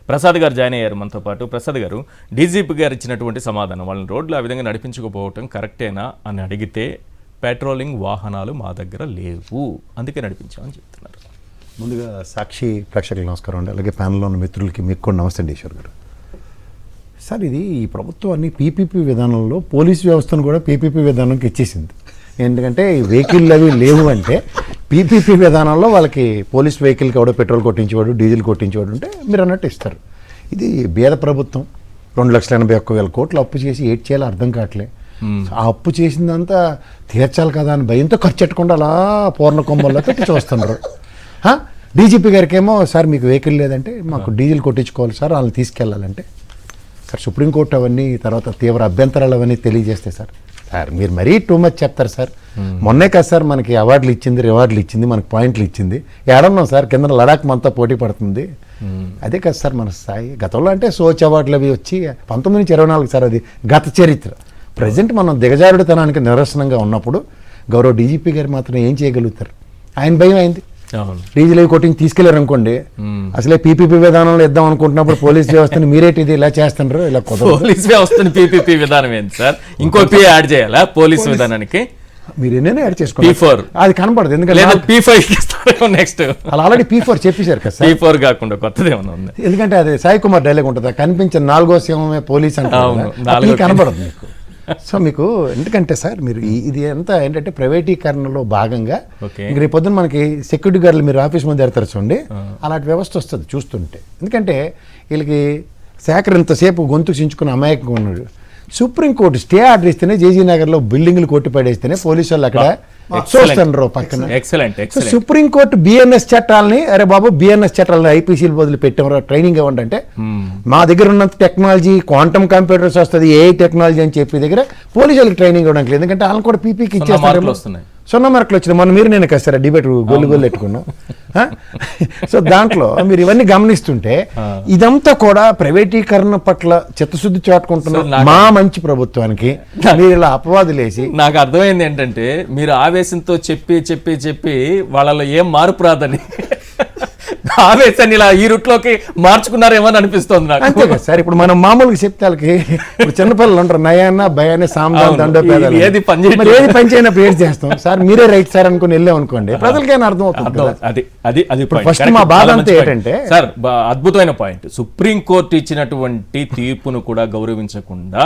ప్రసాద్ గారు జాయిన్ అయ్యారు మనతో పాటు. ప్రసాద్ గారు, డీజీపీ గారు ఇచ్చినటువంటి సమాధానం, వాళ్ళని రోడ్లు ఆ విధంగా నడిపించకపోవటం కరెక్టేనా అని అడిగితే పెట్రోలింగ్ వాహనాలు మా దగ్గర లేవు, అందుకే నడిపించామని చెప్తున్నారు. ముందుగా సాక్షి ప్రేక్షకులకు నమస్కారం అండి, అలాగే ప్యానల్లో ఉన్న మిత్రులకి మీకు కూడా నమస్తే అండి. ఈశ్వర్ గారు సార్, ఇది ఈ ప్రభుత్వాన్ని పీపీపీ విధానంలో పోలీసు వ్యవస్థను కూడా పీపీపీ విధానంకి ఇచ్చేసింది. ఎందుకంటే ఈ వెహికల్ అవి లేవు అంటే పీపీపీ విధానంలో వాళ్ళకి పోలీస్ వెహికల్కి ఎవడో పెట్రోల్ కొట్టించేవాడు, డీజిల్ కొట్టించేవాడు ఉంటే మీరు అన్నట్టు ఇస్తారు. ఇది బీద ప్రభుత్వం 2,81,000 కోట్లు అప్పు చేసి ఏడ్ చేయాలో అర్థం కావట్లే. ఆ అప్పు చేసిందంతా తీర్చాలి కదా అని భయంతో ఖర్చు పెట్టకుండా అలా పూర్ణ కుంభంలో పెట్టి చూస్తున్నారు. డీజీపీ గారికి ఏమో సార్ మీకు వెహికల్ లేదంటే మాకు డీజిల్ కొట్టించుకోవాలి సార్, వాళ్ళని తీసుకెళ్ళాలంటే సార్ సుప్రీంకోర్టు అవన్నీ తర్వాత తీవ్ర అభ్యంతరాలు అవన్నీ తెలియజేస్తే సార్ మీరు మరీ టూ మచ్ చెప్తారు సార్. మొన్నే కదా సార్ మనకి అవార్డులు ఇచ్చింది, రివార్డులు ఇచ్చింది, మనకి పాయింట్లు ఇచ్చింది. ఏడన్నాం సార్, కింద లడాక్ మనతో పోటీ పడుతుంది. అదే కదా సార్ మన స్థాయి. గతంలో అంటే సోచ్ అవార్డులు అవి వచ్చి 19 నుంచి 24 సార్, అది గత చరిత్ర. ప్రజెంట్ మనం దిగజారుడుతనానికి నిరసనంగా ఉన్నప్పుడు గౌరవ డీజీపీ గారు మాత్రం ఏం చేయగలుగుతారు? ఆయన భయం అయింది. డీజిల్ అవి కొట్టించి తీసుకెళ్లారు అనుకోండి, అసలే పీపీపీ విధానంలో ఇద్దాం అనుకుంటున్నప్పుడు పోలీస్ వ్యవస్థని మీరేటి ఇది ఇలా చేస్తున్నారు, ఇలా పోలీస్ వ్యవస్థని పీపీపీ విధానం ఏంటి సార్? ఇంకో పీ యాడ్ చేయాలా పోలీస్ విధానానికి? మీరు ఎన్నైనా యాడ్ చేసుకోండి, అది కనపడదు. ఎందుకంటే P5 నెక్స్ట్ అలా ఆల్రెడీ P4 చెప్పేశారు కదా సార్. P4 కాకుండా కొత్తది ఏమన్నా ఉంది? ఎందుకంటే అది సాయి కుమార్ డైలాగ్ ఉంటుంది, కనిపించిన 4వ సింహమే పోలీస్ అంటే కనపడదు మీకు. సో మీకు ఎందుకంటే సార్ మీరు ఇది ఎంత ఏంటంటే ప్రైవేటీకరణలో భాగంగా రేపు పొద్దున మనకి సెక్యూరిటీ గార్డులు మీరు ఆఫీస్ ముందు ఎడతారు చూడండి, అలాంటి వ్యవస్థ వస్తుంది చూస్తుంటే. ఎందుకంటే వీళ్ళకి శాఖర్ ఇంతసేపు గొంతు చించుకున్న అమాయకంగా ఉన్నాడు. సుప్రీంకోర్టు స్టే ఆర్డర్ ఇస్తేనే జేజీ నగర్లో బిల్డింగ్లు కొట్టి పడేస్తేనే పోలీసు వాళ్ళు అక్కడ చూస్తున్నారు పక్కన. సుప్రీంకోర్టు బిఎన్ఎస్ చట్టాలని, అరే బాబు బిఎన్ఎస్ చట్టాలని ఐపీసీలు బదులు పెట్టారు, ట్రైనింగ్ ఇవ్వండి అంటే మా దగ్గర ఉన్నంత టెక్నాలజీ క్వాంటమ్ కంప్యూటర్స్ వస్తుంది, ఏఐ టెక్నాలజీ అని చెప్పి దగ్గర పోలీసు వాళ్ళకి ట్రైనింగ్ ఇవ్వడానికి లేదు. ఎందుకంటే వాళ్ళని కూడా పీపీకి ఇచ్చేస్తారు. 0 మార్కులు వచ్చినాయి. మొన్న మీరు నేను కదా సార్ డిబేట్ గొల్లు పెట్టుకున్నాం. సో దాంట్లో మీరు ఇవన్నీ గమనిస్తుంటే ఇదంతా కూడా ప్రైవేటీకరణ పట్ల చిత్తశుద్ధి చాటుకుంటున్న మా మంచి ప్రభుత్వానికి మీరు ఇలా అపవాదులేసి. నాకు అర్థమైంది ఏంటంటే మీరు ఆవేశంతో చెప్పి వాళ్ళలో ఏం మార్పు రాదని ఆవేశాన్ని ఇలా ఈ రూట్లోకి మార్చుకున్నారేమో అని అనిపిస్తుంది నాకు. అంతే కదా సార్, ఇప్పుడు మనం మామూలుగా చెప్తే వాళ్ళకి ఇప్పుడు చిన్నపిల్లలు ఉంటారు, నయాన్న భయాన్ని సాంబాన్ దండో ఏది పని చేయనప్పుడు ఏం చేస్తాం సార్, మీరే రైట్ సార్ అనుకుని వెళ్ళాం అనుకోండి, ప్రజలకైనా అర్థం అవుతుంది. అది ఫస్ట్ మా బాధ అంతా ఏంటంటే సార్, అద్భుతమైన పాయింట్, సుప్రీంకోర్టు ఇచ్చినటువంటి తీర్పును కూడా గౌరవించకుండా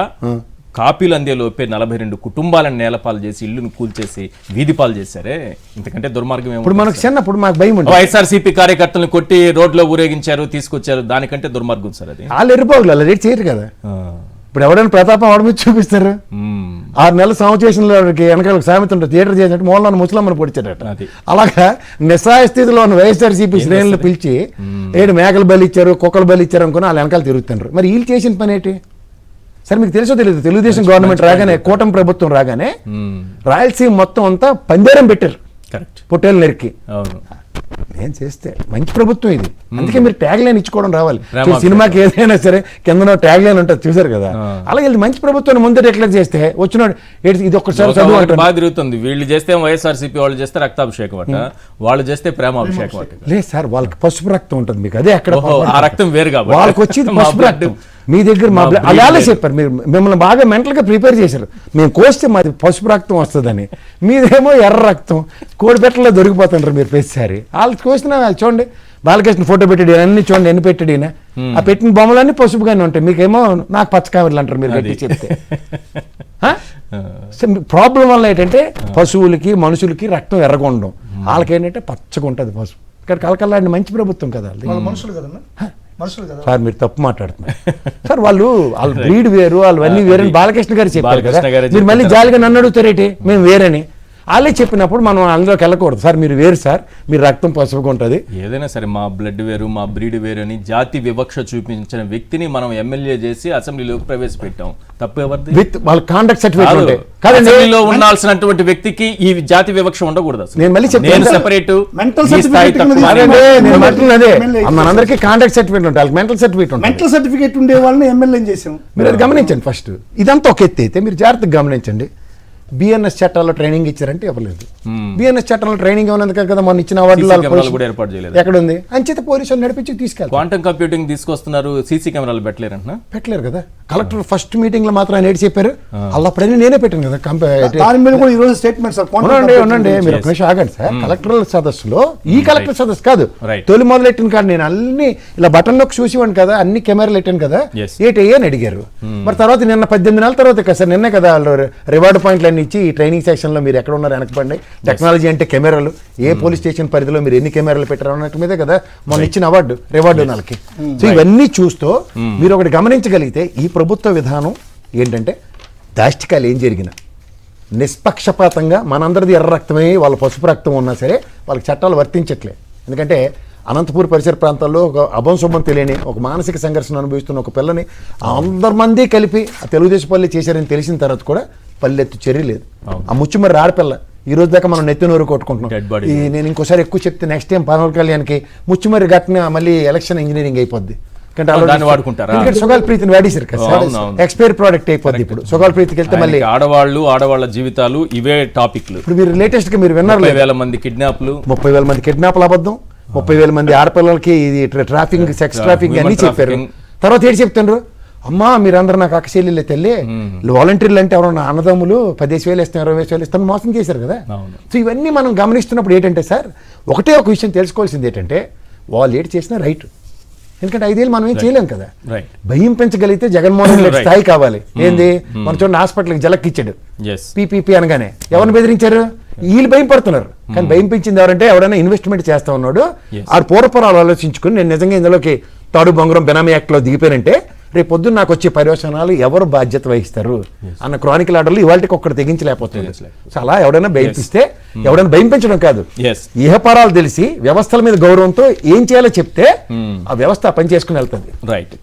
కాపీలు అందే లోపే 42 కుటుంబాలను నేలపాలు చేసి ఇల్లును కూల్చేసి వీధి పాలు చేశారే, ఇంతకంటే దుర్మార్గం. ఇప్పుడు మనకు చిన్నప్పుడు మాకు భయం ఉంటుంది, వైఎస్ఆర్సీపీ కార్యకర్తలను కొట్టి రోడ్లో ఊరేగించారు, తీసుకొచ్చారు, దానికంటే దుర్మార్గం సార్ అది. వాళ్ళు ఎర్రిపోగులు అలా రేట్ చేయరు కదా. ఇప్పుడు ఎవరైనా ప్రతాపం ఆడ మీద చూపిస్తారు, 6 నెలల సంవత్సరంలో వెనకాల సామెత ఉంటుంది, థియేటర్ చేసినట్టు మూలన్న ముసలమ్మని పొడిచారట. అలాగా నిస్సహాయ స్థితిలో ఉన్న వైఎస్ఆర్సీపీ శ్రేణులు పిలిచి ఏడు మేకలు బలి ఇచ్చారు, కుక్కలు బలి ఇచ్చారు అనుకుని వాళ్ళు వెనకాల తిరుగుతున్నారు. మరి వీళ్ళు చేసిన పని ఏంటి సార్ మీకు తెలుసో తెలియదు? తెలుగుదేశం గవర్నమెంట్ రాగానే, కూటమి ప్రభుత్వం రాగానే రాయలసీమ మొత్తం అంతా పందేరం పెట్టారు, పొట్టేలు నరికి. నేను చేస్తే మంచి ప్రభుత్వం ఇది, అందుకే మీరు ట్యాగ్ లైన్ ఇచ్చుకోవడం రావాలి. సినిమాకి ఏదైనా సరే కింద ట్యాగ్ లైన్ ఉంటుంది చూసారు కదా, అలాగే మంచి ప్రభుత్వాన్ని ముందు డిక్లేర్ చేస్తే వచ్చినాడు ఇది ఒక్కసారి చదువు బాగా తిరుగుతుంది. వీళ్ళు చేస్తే వైఎస్ఆర్సీపీ, వాళ్ళు చేస్తే రక్తాభిషేకం అట, వాళ్ళు చేస్తే ప్రేమాభిషేకం అట. లేదు సార్, వాళ్ళకి పసుపు రక్తం ఉంటుంది, మీకు అదే అక్కడ ఆ రక్తం వేరు కాబట్టి వాళ్ళకి వచ్చేది పసుపు రక్తం. మీ దగ్గర మా అలాగే చెప్పారు, మీరు మిమ్మల్ని బాగా మెంటల్గా ప్రిపేర్ చేశారు, మేము కోస్తే మాది పసుపు రక్తం వస్తుందని, మీదేమో ఎర్ర రక్తం కోడిపెట్టలో దొరికిపోతుంటారు మీరు ప్రతిసారి. వాళ్ళు కోసిన చూడండి, బాలకృష్ణ ఫోటో పెట్టాడు అన్ని చూడండి, ఎన్ని పెట్టాడు ఈయన, ఆ పెట్టిన బొమ్మలన్నీ పసుపుగానే ఉంటాయి, మీకేమో నాకు పచ్చకాయలు అంటారు మీరు గట్టి చెప్తే. ప్రాబ్లం వల్ల ఏంటంటే పశువులకి మనుషులకి రక్తం ఎర్రగా ఉండడం, వాళ్ళకి ఏంటంటే పచ్చగా ఉంటుంది పసుపు. ఇక్కడ కలకల్లాంటి మంచి ప్రభుత్వం కదా మనుషులు కదన్నా. సార్ మీరు తప్పు మాట్లాడుతున్నారు సార్, వాళ్ళు బ్రీడ్ వేరు, వాళ్ళు అన్ని వేరని బాలకృష్ణ గారు చెప్పారు కదా, మీరు మళ్ళీ జాలిగా నన్ను అడుగుతారేంటి మేము వేరని. వాళ్ళే చెప్పినప్పుడు మనం అందులోకి వెళ్ళకూడదు. సార్ మీరు వేరు సార్, మీరు రక్తం పసుపుగా ఉంటుంది. ఏదైనా సరే మా బ్లడ్ వేరు, మా బ్రీడ్ వేరు అని జాతి వివక్ష చూపించిన వ్యక్తిని మనం ఎమ్మెల్యే చేసి అసెంబ్లీలోకి ప్రవేశపెట్టాం, తప్పు ఎవరిది? విత్ వాళ్ళ కాంటాక్ట్ సర్టిఫికేట్ అసెంబ్లీలో ఉండాల్సినటువంటి వ్యక్తికి ఈ జాతి వివక్ష ఉండకూడదు. నేను మళ్ళీ చెప్తాను, సెపరేట్ మనందరికీ కాంటాక్ట్ సర్టిఫికేట్ ఉంటుంది, మెంటల్ సర్టిఫికేట్ ఉంటుంది. మెంటల్ సర్టిఫికేట్ ఉండే వాళ్ళని ఎమ్మెల్యే చేసాం. మీరు అది గమనించండి ఫస్ట్. ఇదంతా ఒక ఎత్తి అయితే మీరు జాగ్రత్తగా గమనించండి. బిఎన్ఎస్ చట్టాల్లో ట్రైనింగ్ ఇచ్చారంటే ఇవ్వలేదు. బిఎన్ఎస్ చట్టాల్లో ట్రైనింగ్ ఇవ్వనందుకే కదా మొన్న ఇచ్చిన కెమెరాలు కూడా ఏర్పాటు చేయలేదు. ఎక్కడ ఉంది అంచేత పోలీసులు నడిపించి తీసుకెళ్తారు. క్వాంటమ్ కంప్యూటింగ్ తీసుకొస్తున్నారు, సీసీ కెమెరాలు పెట్టలేరంటున్నా. పెట్టలేరు కదా. కలెక్టర్ ఫస్ట్ మీటింగ్ లో మాత్రం ఆయన ఏడు చెప్పారు, అల్లప్పుడైనా నేనే పెట్టాను కదా. దాని మీద కూడా ఈ రోజు స్టేట్మెంట్ సార్. ఉండండి మీరు ఒక నిమిషం ఆగండి సార్. కలెక్టర్ సదస్సులో ఈ కలెక్టర్ సదస్సు కాదు, Right. తొలి మొదలెట్టిన కాదు. నేను అన్ని ఇలా బటన్ లోకి చూసివ్వండి కదా, అన్ని కెమెరాలు పెట్టాను కదా, Yes. ఏటయ్యా అని అడిగారు. మరి తర్వాత నిన్న 18 నెలల తర్వాత కదా సార్, నిన్నే కదా రివార్డు పాయింట్లు అన్ని ఇచ్చి ఈ ట్రైనింగ్ సెక్షన్ లో మీరు ఎక్కడ ఉన్నారు వెనకపండి, టెక్నాలజీ అంటే కెమెరాలు, ఏ పోలీస్ స్టేషన్ పరిధిలో మీరు ఎన్ని కెమెరాలు పెట్టారు అన్నట్టు మీదే కదా మొన్న ఇచ్చిన అవార్డు రివార్డు నెలకి. సో ఇవన్నీ చూస్తూ మీరు ఒకటి గమనించగలిగితే ఈ ప్రభుత్వ విధానం ఏంటంటే దాష్టికాలు ఏం జరిగినా నిష్పక్షపాతంగా మనందరిది ఎర్ర రక్తమే, వాళ్ళ పసుపు రక్తం ఉన్నా సరే వాళ్ళకి చట్టాలు వర్తించట్లే. ఎందుకంటే అనంతపూర్ పరిసర ప్రాంతాల్లో ఒక అభంశుభం తెలియని ఒక మానసిక సంఘర్షణ అనుభవిస్తున్న ఒక పిల్లని అందరి మంది కలిపి ఆ తెలుగుదేశం పల్లె చేశారని తెలిసిన తర్వాత కూడా పల్లెత్తు చర్య లేదు. ఆ ముచ్చుమర్రి ఆడపిల్ల ఈ రోజు దాకా మనం నెత్తి నోరు కొట్టుకుంటున్నాం. నేను ఇంకోసారి ఎక్కువ చెప్తే నెక్స్ట్ టైం పవన్ కళ్యాణ్కి ముచ్చుమర్రి ఘటన మళ్ళీ ఎలక్షన్ ఇంజనీరింగ్ అయిపోద్ది. ఎందుకంటే సుగాల్ ప్రీతిని వాడేశారు కదా, ఎక్స్పైర్ ప్రోడక్ట్ అయిపోద్ది. ఇప్పుడు సుగాల్ ప్రీతికి వెళ్తే మళ్ళీ ఆడవాళ్ళ జీవితాలు ఇవే టాపిక్లు. ఇప్పుడు మీరు లేటెస్ట్ గా మీరు విన్నారు 30,000 మంది కిడ్నాప్లు, 30,000 మంది కిడ్నాప్లు అబద్ధం, 30,000 మంది ఆడపిల్లలకి ఇది ట్రాఫింగ్, సెక్స్ ట్రాఫింగ్ అన్ని చెప్పారు. తర్వాత ఏంటి చెప్తుండ్రు, అమ్మా మీరందరూ నాకు అక్కచెల్లెలే తల్లి, వాలంటీర్లు అంటే ఎవరన్నా అన్నదమ్ములు 10,000 ఇస్తాం 20,000 ఇస్తాం మోసం చేశారు కదా. సో ఇవన్నీ మనం గమనిస్తున్నప్పుడు ఏంటంటే సార్, ఒకటే ఒక విషయం తెలుసుకోవాల్సింది ఏంటంటే వాళ్ళు ఏంటి చేసినా రైట్. ఎందుకంటే 5 ఏళ్ళు మనం ఏం చేయలేం కదా. భయం పెంచగలిగితే జగన్మోహన్ రెడ్డి స్థాయి కావాలి. ఏంది మన చూడండి హాస్పిటల్కి జలక్ ఇచ్చాడు పీపీపీ అనగానే ఎవరిని బెదిరించారు, వీళ్ళు భయం పడుతున్నారు. కానీ భయం పెంచింది ఎవరంటే ఎవరైనా ఇన్వెస్ట్మెంట్ చేస్తా ఉన్నాడు ఆ పూర్వపురాలు ఆలోచించుకుని నేను నిజంగా ఇందులోకి తాడు బొంగరం బెనామీ యాక్ట్లో దిగిపోయానంటే రేపు పొద్దున్న నాకు వచ్చే పర్యవసనాలు ఎవరు బాధ్యత వహిస్తారు అన్న క్రానికల్ ఆర్డర్లు ఇవాళకి ఒక్కటి తెగించలేకపోతుంది. సో అలా ఎవడైనా భయపిస్తే, ఎవడైనా భయం పెంచడం కాదు, ఇహపరాలు తెలిసి వ్యవస్థల మీద గౌరవంతో ఏం చేయాలో చెప్తే ఆ వ్యవస్థ పని చేసుకుని వెళ్తుంది. రైట్.